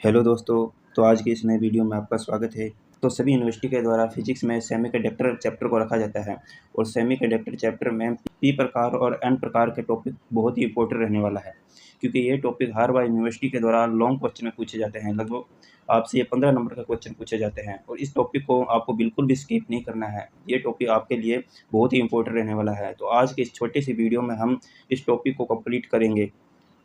Hello दोस्तों, तो आज की इस नए वीडियो में आपका स्वागत है। तो सभी यूनिवर्सिटी के द्वारा फिजिक्स में सेमीकंडक्टर चैप्टर को रखा जाता है और सेमीकंडक्टर चैप्टर में पी प्रकार और एन प्रकार के टॉपिक बहुत ही इंपॉर्टेंट रहने वाला है, क्योंकि ये टॉपिक हर बार यूनिवर्सिटी के द्वारा लॉन्ग क्वेश्चन में पूछे जाते हैं। लगभग आपसे ये 15 नंबर का क्वेश्चन पूछे जाते हैं और इस टॉपिक को आपको बिल्कुल भी स्किप नहीं करना है। ये टॉपिक आपके लिए बहुत ही इंपॉर्टेंट रहने वाला है। तो आज की इस छोटी सी वीडियो में हम इस टॉपिक को कंप्लीट करेंगे।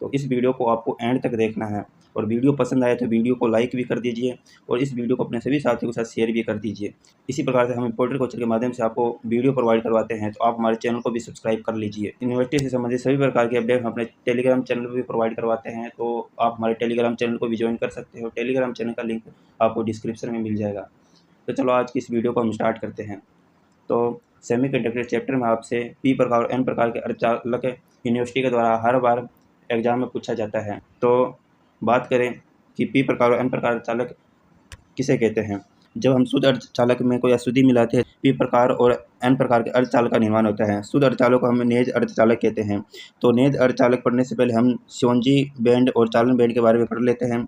तो इस वीडियो को आपको एंड तक देखना है और वीडियो पसंद आए तो वीडियो को लाइक भी कर दीजिए और इस वीडियो को अपने सभी साथियों के साथ शेयर भी कर दीजिए। इसी प्रकार से हम इंपॉर्टेंट क्वेश्चन के माध्यम से आपको वीडियो प्रोवाइड करवाते हैं, तो आप हमारे चैनल को भी सब्सक्राइब कर लीजिए। यूनिवर्सिटी से संबंधित सभी प्रकार के अपडेट हम अपने टेलीग्राम चैनल पर भी प्रोवाइड करवाते हैं, तो आप हमारे टेलीग्राम चैनल को भी ज्वाइन कर सकते हो। टेलीग्राम चैनल का लिंक आपको डिस्क्रिप्शन में मिल जाएगा। तो चलो आज की इस वीडियो को हम स्टार्ट करते हैं। तो सेमीकंडक्टर चैप्टर में आपसे पी प्रकार और एन प्रकार के अर्धचालक यूनिवर्सिटी के द्वारा हर बार एग्जाम में पूछा जाता है। तो बात करें कि पी प्रकार और एन प्रकार चालक किसे कहते हैं। जब हम शुद्ध अर्धचालक में कोई अशुद्धि मिलाते हैं, पी प्रकार और एन प्रकार के अर्धचालक का निर्माण होता है। शुद्ध अर्धचालक को हम नेज अर्धचालक कहते हैं। तो नेज अर्धचालक पढ़ने से पहले हम श्योंजी बैंड और चालन बैंड के बारे में पढ़ लेते हैं।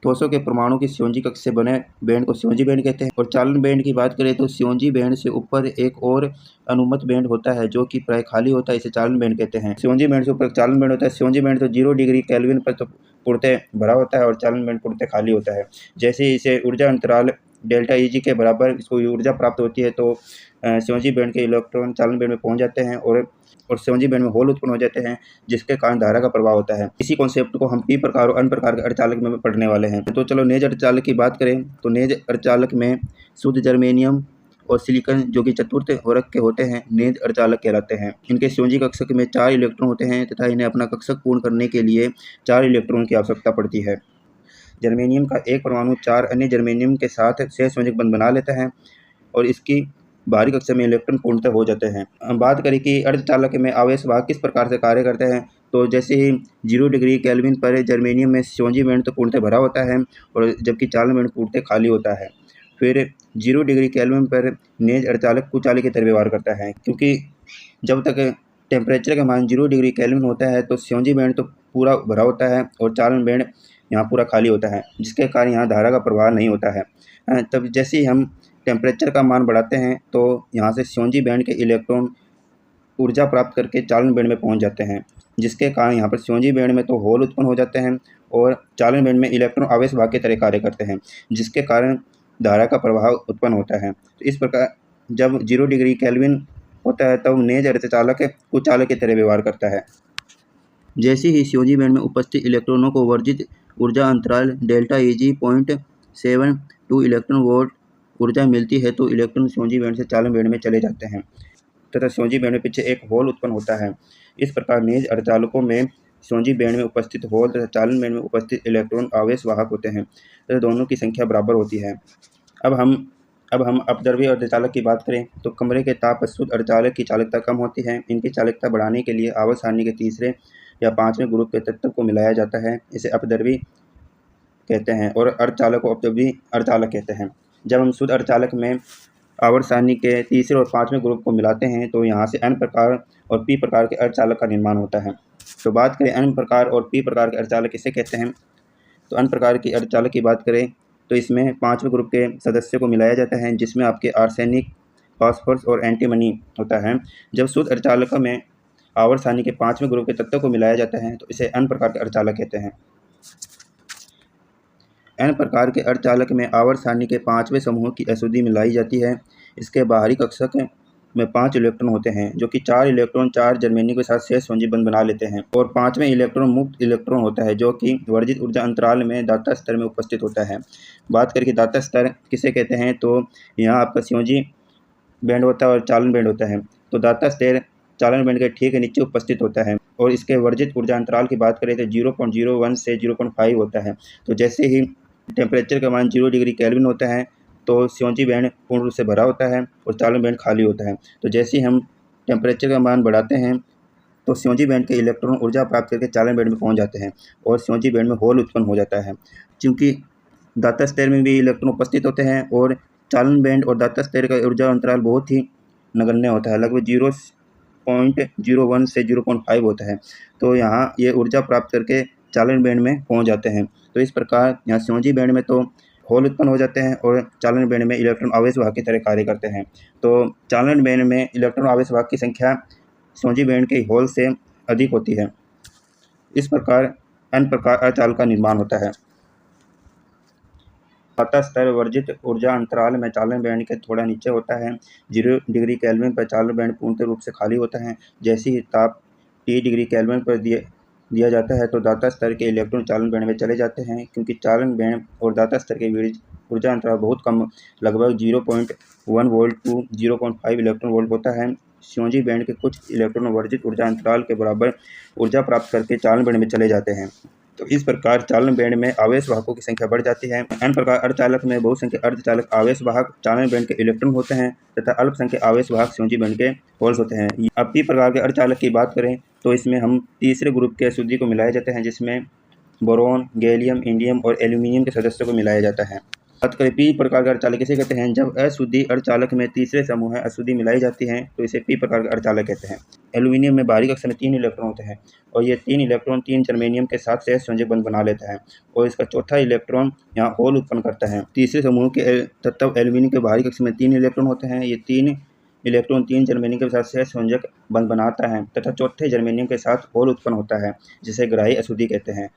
ठोसों के परमाणु की श्योंजी कक्ष से बने बैंड को श्योंजी बैंड कहते हैं। और चालन बैंड की बात करें तो श्योंजी बैंड से ऊपर एक और अनुमत बैंड होता है जो कि प्राय खाली होता है, इसे चालन बैंड कहते हैं। श्योंजी बैंड से ऊपर चालन बैंड होता है। श्योंजी बैंड तो 0 डिग्री केल्विन पर तो पूर्णतः भरा होता है और चालन बैंड पूर्णतः खाली होता है। जैसे ही इसे ऊर्जा अंतराल डेल्टा ईजी के बराबर इसको ऊर्जा प्राप्त होती है तो श्योंजी बैंड के इलेक्ट्रॉन चालन बैंड में पहुंच जाते हैं और श्योंजी बैंड में होल उत्पन्न हो जाते हैं, जिसके कारण धारा का प्रवाह होता है। इसी कॉन्सेप्ट को हम पी प्रकार और एन प्रकार के अर्धचालक में पढ़ने वाले हैं। तो चलो नेज अर्धचालक की बात करें तो नेज अर्धचालक में शुद्ध जर्मेनियम और सिलिकॉन जो कि चतुर्थ वर्ग के होते हैं नेज अर्धचालक कहलाते हैं। इनके श्योंजी कक्षक में 4 इलेक्ट्रॉन होते हैं तथा इन्हें अपना कक्षक पूर्ण करने के लिए 4 इलेक्ट्रॉन की आवश्यकता पड़ती है। जर्मेनियम का एक परमाणु 4 अन्य जर्मेनियम के साथ सहसंयोजक बंध बना लेता है और इसकी बाहरी कक्षा में इलेक्ट्रॉन पूर्णतः हो जाते हैं। हम बात करें कि अर्धचालक में आवेश वाहक किस प्रकार से कार्य करते हैं, तो जैसे ही 0 डिग्री केल्विन पर जर्मेनियम में श्योंजी बैंड तो पूर्णतः भरा होता है और जबकि चालन बैंड पूर्णतः खाली होता है। फिर 0 डिग्री केल्विन पर नेज अर्धचालक कुचालक की तरह व्यवहार करता है, क्योंकि जब तक टेम्परेचर का मान 0 डिग्री केल्विन होता है तो श्योंजी बैंड तो पूरा भरा होता है और चालन बैंड यहाँ पूरा खाली होता है, जिसके कारण यहाँ धारा का प्रवाह नहीं होता है। तब जैसे ही हम टेम्परेचर का मान बढ़ाते हैं तो यहाँ से श्योंजी बैंड के इलेक्ट्रॉन ऊर्जा प्राप्त करके चालन बैंड में पहुँच जाते हैं, जिसके कारण यहाँ पर श्योंजी बैंड में तो होल उत्पन्न हो जाते हैं और चालन बैंड में इलेक्ट्रॉन आवेश वाहक की तरह कार्य करते हैं, जिसके कारण धारा का प्रवाह उत्पन्न होता है। तो इस प्रकार जब 0 डिग्री केल्विन होता है तब नेज अर्धचालक कुचालक की तरह व्यवहार करता है। जैसे ही श्योंजी बैंड में उपस्थित इलेक्ट्रॉनों को वर्जित ऊर्जा अंतराल डेल्टा ईजी 0.72 इलेक्ट्रॉन वोल्ट ऊर्जा मिलती है तो इलेक्ट्रॉन श्योंजी बैंड से चालन बैंड में चले जाते हैं तथा श्योंजी बैंड में पीछे एक होल उत्पन्न होता है। इस प्रकार नेज अर्धचालकों में श्योंजी बैंड में उपस्थित होल तथा चालन बैंड में उपस्थित इलेक्ट्रॉन आवेश वाहक होते हैं तथा दोनों की संख्या बराबर होती है। अब हम अपद्रव्य अर्धचालक की बात करें तो कमरे के ताप पर शुद्ध अर्धचालक की चालकता कम होती है। इनकी चालकता बढ़ाने के लिए आवर्त सारणी के तीसरे या 5वें ग्रुप के तत्व को मिलाया जाता है, इसे अपद्रव्य कहते हैं और अर्धचालक को अपद्रव्य अर्धचालक कहते हैं। जब हम शुद्ध अर्धचालक में आवर्त सारणी के तीसरे और 5वें ग्रुप को मिलाते हैं तो यहाँ से एन प्रकार और पी प्रकार के अर्धचालक का निर्माण होता है। तो बात करें एन प्रकार और पी प्रकार के अर्धचालक किसे कहते हैं, तो एन प्रकार की अर्धचालक की बात करें तो इसमें 5वें ग्रुप के सदस्यों को मिलाया जाता है, जिसमें आपके आर्सेनिक, फास्फोरस और एंटीमनी होता है। जब शुद्ध अर्धचालक में आवर्त सारणी के 5वें ग्रुप के तत्वों को मिलाया जाता है तो इसे एन प्रकार के अर्धचालक कहते हैं। एन प्रकार के अर्धचालक में आवर्त सारणी के 5वें समूह की अशुद्धि मिलाई जाती है। इसके बाहरी कक्षक में 5 इलेक्ट्रॉन होते हैं, जो कि 4 इलेक्ट्रॉन 4 जर्मेनियम के साथ सहसंयोजी बंध बना लेते हैं और 5वें इलेक्ट्रॉन मुक्त इलेक्ट्रॉन होता है, जो कि वर्जित ऊर्जा अंतराल में दाता स्तर में उपस्थित होता है। बात करके दाता स्तर किसे कहते हैं, तो यहाँ आपका श्योंजी बैंड होता है और चालन बैंड होता है। तो दाता स्तर चालन बैंड के ठीक नीचे उपस्थित होता है और इसके वर्जित ऊर्जा अंतराल की बात करें तो 0.01 से 0.5 होता है। तो जैसे ही टेम्परेचर का मान 0 डिग्री केल्विन होता है तो श्योंजी बैंड पूर्ण रूप से भरा होता है और चालन बैंड खाली होता है। तो जैसे ही हम टेम्परेचर का मान बढ़ाते हैं तो श्योंजी बैंड के इलेक्ट्रॉन ऊर्जा प्राप्त करके चालन बैंड में पहुंच जाते हैं और श्योंजी बैंड में होल उत्पन्न हो जाता है। चूँकि दाता स्तर में भी इलेक्ट्रॉन उपस्थित होते हैं और चालन बैंड और दाता स्तर का ऊर्जा अंतराल बहुत ही नगण्य होता है, लगभग 0.01 से 0.5 होता है। तो यहाँ ये ऊर्जा प्राप्त करके चालन बैंड में पहुंच जाते हैं। तो इस प्रकार यहाँ संयोजी बैंड में तो होल उत्पन्न हो जाते हैं और चालन बैंड में इलेक्ट्रॉन आवेश वाहक की तरह कार्य करते हैं। तो चालन बैंड में इलेक्ट्रॉन आवेश वाहक की संख्या संयोजी बैंड के होल से अधिक होती है। इस प्रकार n प्रकार अर्धचालक का निर्माण होता है। दाता स्तर वर्जित ऊर्जा अंतराल में चालन बैंड के थोड़ा नीचे होता है। 0 डिग्री केल्विन पर चालन बैंड पूर्णतः रूप से खाली होता है। जैसे ही ताप T डिग्री केल्विन पर दिया जाता है तो दाता स्तर के इलेक्ट्रॉन चालन बैंड में चले जाते हैं। क्योंकि चालन बैंड और दाता स्तर के बीच ऊर्जा अंतराल बहुत कम, लगभग 0.1 वोल्ट टू 0.5 इलेक्ट्रॉन वोल्ट होता है, संयोजी बैंड के कुछ इलेक्ट्रॉन वर्जित ऊर्जा अंतराल के बराबर ऊर्जा प्राप्त करके चालन बैंड में चले जाते हैं। तो इस प्रकार चालन बैंड में आवेश वाहकों की संख्या बढ़ जाती है। n प्रकार अर्धचालक में बहुसंख्यक अर्धचालक आवेश वाहक चालन बैंड के इलेक्ट्रॉन होते हैं तथा अल्पसंख्यक आवेश वाहक संयोजी बैंड के होल्स होते हैं। अब p प्रकार के अर्धचालक की बात करें तो इसमें हम तीसरे ग्रुप के अशुद्धि को मिलाए जाते हैं, जिसमें बोरोन, गैलियम, इंडियम और एल्यूमिनियम के सदस्यों को मिलाया जाता है। बात करें p प्रकार के अर्धचालक किसे कहते हैं? जब अशुद्धि अर्धचालक में तीसरे समूह है अशुद्धि मिलाई जाती है तो इसे p प्रकार के अर्धचालक कहते हैं। एल्यूमिनियम में बाहरी कक्षा में 3 इलेक्ट्रॉन होते हैं और ये 3 इलेक्ट्रॉन 3 जर्मेनियम के साथ सहसंयोजक बंध बना लेता है और इसका चौथा इलेक्ट्रॉन यहाँ होल उत्पन्न करता है। तीसरे समूह के तत्व एल्यूमिनियम के बाहरी कक्षा में 3 इलेक्ट्रॉन होते हैं। ये 3 इलेक्ट्रॉन 3 जर्मेनियम के साथ सहसंयोजक बंध बनाता है तथा चौथे जर्मेनियम के साथ होल उत्पन्न होता है, जिसे ग्राही अशुद्धि कहते हैं।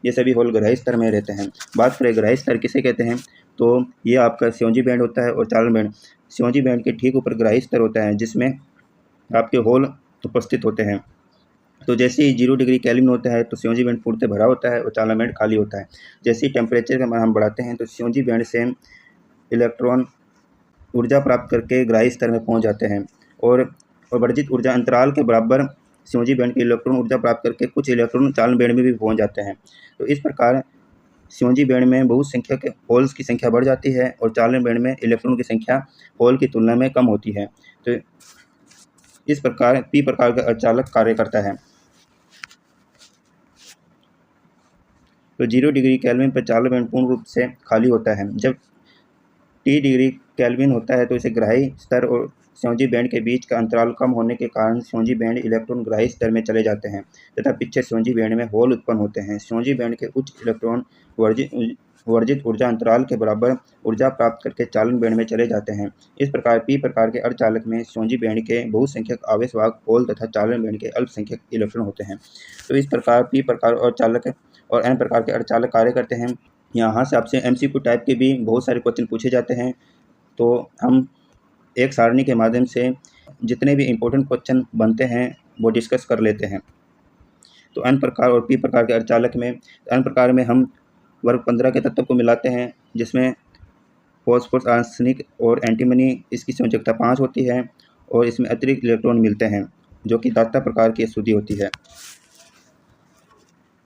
ये सभी होल ग्राही स्तर में रहते हैं। बात करें ग्राही स्तर किसे कहते हैं तो ये आपका संयोजी बैंड होता है और चालन बैंड। संयोजी बैंड के ठीक ऊपर ग्राही स्तर होता है जिसमें आपके होल उपस्थित होते हैं। तो जैसे ही 0 डिग्री केल्विन होता है तो संयोजी बैंड पूर्णतः भरा होता है और चालन बैंड खाली होता है। जैसे ही टेम्परेचर का मान हम बढ़ाते हैं तो संयोजी बैंड से इलेक्ट्रॉन ऊर्जा प्राप्त करके ग्राही स्तर में पहुंच जाते हैं और वर्जित ऊर्जा अंतराल के बराबर संयोजी बैंड के इलेक्ट्रॉन ऊर्जा प्राप्त करके कुछ इलेक्ट्रॉन चालन बैंड में भी पहुंच जाते हैं। तो इस प्रकार संयोजी बैंड में बहुसंख्यक होल्स की संख्या बढ़ जाती है और चालन बैंड में इलेक्ट्रॉन की संख्या होल की तुलना में कम होती है। तो इस प्रकार p प्रकार का अर्धचालक कार्य करता है। तो 0 डिग्री केल्विन पर चालन बैंड पूर्ण रूप से खाली होता है। जब T डिग्री केल्विन होता है तो इसे ग्राही स्तर और संयोजी बैंड के बीच का अंतराल कम होने के कारण संयोजी बैंड इलेक्ट्रॉन ग्राही स्तर में चले जाते हैं तथा पीछे संयोजी बैंड में होल उत्पन्न होते हैं। संयोजी बैंड के उच्च इलेक्ट्रॉन वर्जित ऊर्जा अंतराल के बराबर ऊर्जा प्राप्त करके चालन बैंड में चले जाते हैं। इस प्रकार p प्रकार के अर्धचालक में संयोजी बैंड के बहुसंख्यक आवेश वाहक होल तथा चालन बैंड के अल्पसंख्यक इलेक्ट्रॉन होते हैं। तो इस प्रकार p प्रकार अर्धचालक और n प्रकार के अर्धचालक कार्य करते हैं। यहाँ से आपसे MCQ टाइप के भी बहुत सारे क्वेश्चन पूछे जाते हैं, तो हम एक सारणी के माध्यम से जितने भी इम्पोर्टेंट क्वेश्चन बनते हैं वो डिस्कस कर लेते हैं। तो n प्रकार और p प्रकार के अर्धचालक में n प्रकार में हम वर्ग 15 के तत्व को मिलाते हैं, जिसमें फॉस्फोरस, आर्सेनिक और एंटीमनी, इसकी संयोजकता 5 होती है और इसमें अतिरिक्त इलेक्ट्रॉन मिलते हैं जो कि दाता प्रकार की अशुद्धि होती है।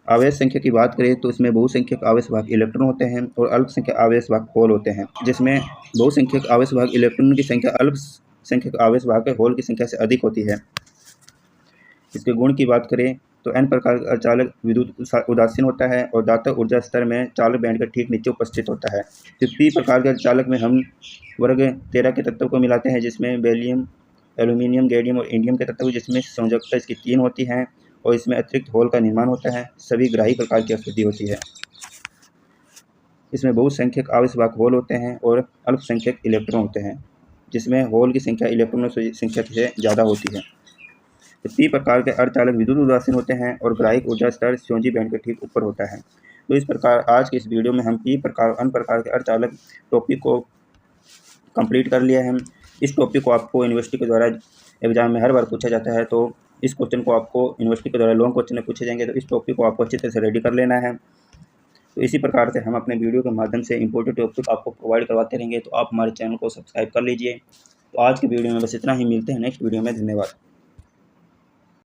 आवेश संख्या की बात करें तो इसमें बहुसंख्यक आवेश वाहक इलेक्ट्रॉन होते हैं और अल्पसंख्यक आवेश वाहक होल होते हैं, जिसमें बहुसंख्यक आवेश वाहक इलेक्ट्रॉन की संख्या अल्पसंख्यक आवेश वाहक होल की संख्या से अधिक होती है। इसके गुण की बात करें तो n प्रकार का अर्धचालक विद्युत उदासीन होता है और दाता ऊर्जा स्तर में चालन बैंड के ठीक नीचे उपस्थित होता है। फिर p प्रकार के अर्धचालक में हम वर्ग 13 के तत्व को मिलाते हैं, जिसमें बेरिलियम, एल्यूमिनियम, गैलियम और इंडियम के तत्व, जिसमें संयोजकता इसकी 3 होती हैं और इसमें अतिरिक्त होल का निर्माण होता है। सभी ग्राही प्रकार की अशुद्धि होती है। इसमें बहुसंख्यक आवेश वाहक होल होते हैं और अल्पसंख्यक इलेक्ट्रॉन होते हैं, जिसमें होल की संख्या इलेक्ट्रॉनों की संख्या से ज़्यादा होती है। तो p प्रकार के अर्धचालक विद्युत उदासीन होते हैं और ग्राहिक ऊर्जा स्तर संयोजी बैंड के ठीक ऊपर होता है। तो इस प्रकार आज के इस वीडियो में हम p प्रकार और n प्रकार के अर्धचालक टॉपिक को कंप्लीट कर लिया है। इस टॉपिक को आपको यूनिवर्सिटी के द्वारा एग्जाम में हर बार पूछा जाता है, तो इस क्वेश्चन को आपको यूनिवर्सिटी के द्वारा लॉन्ग क्वेश्चन में पूछे जाएंगे, तो इस टॉपिक को आपको अच्छी तरह से रेडी कर लेना है। तो इसी प्रकार से हम अपने वीडियो के माध्यम से इंपॉर्टेंट टॉपिक आपको प्रोवाइड करवाते रहेंगे, तो आप हमारे चैनल को सब्सक्राइब कर लीजिए। तो आज के वीडियो में बस इतना ही, मिलते हैं नेक्स्ट वीडियो में। धन्यवाद।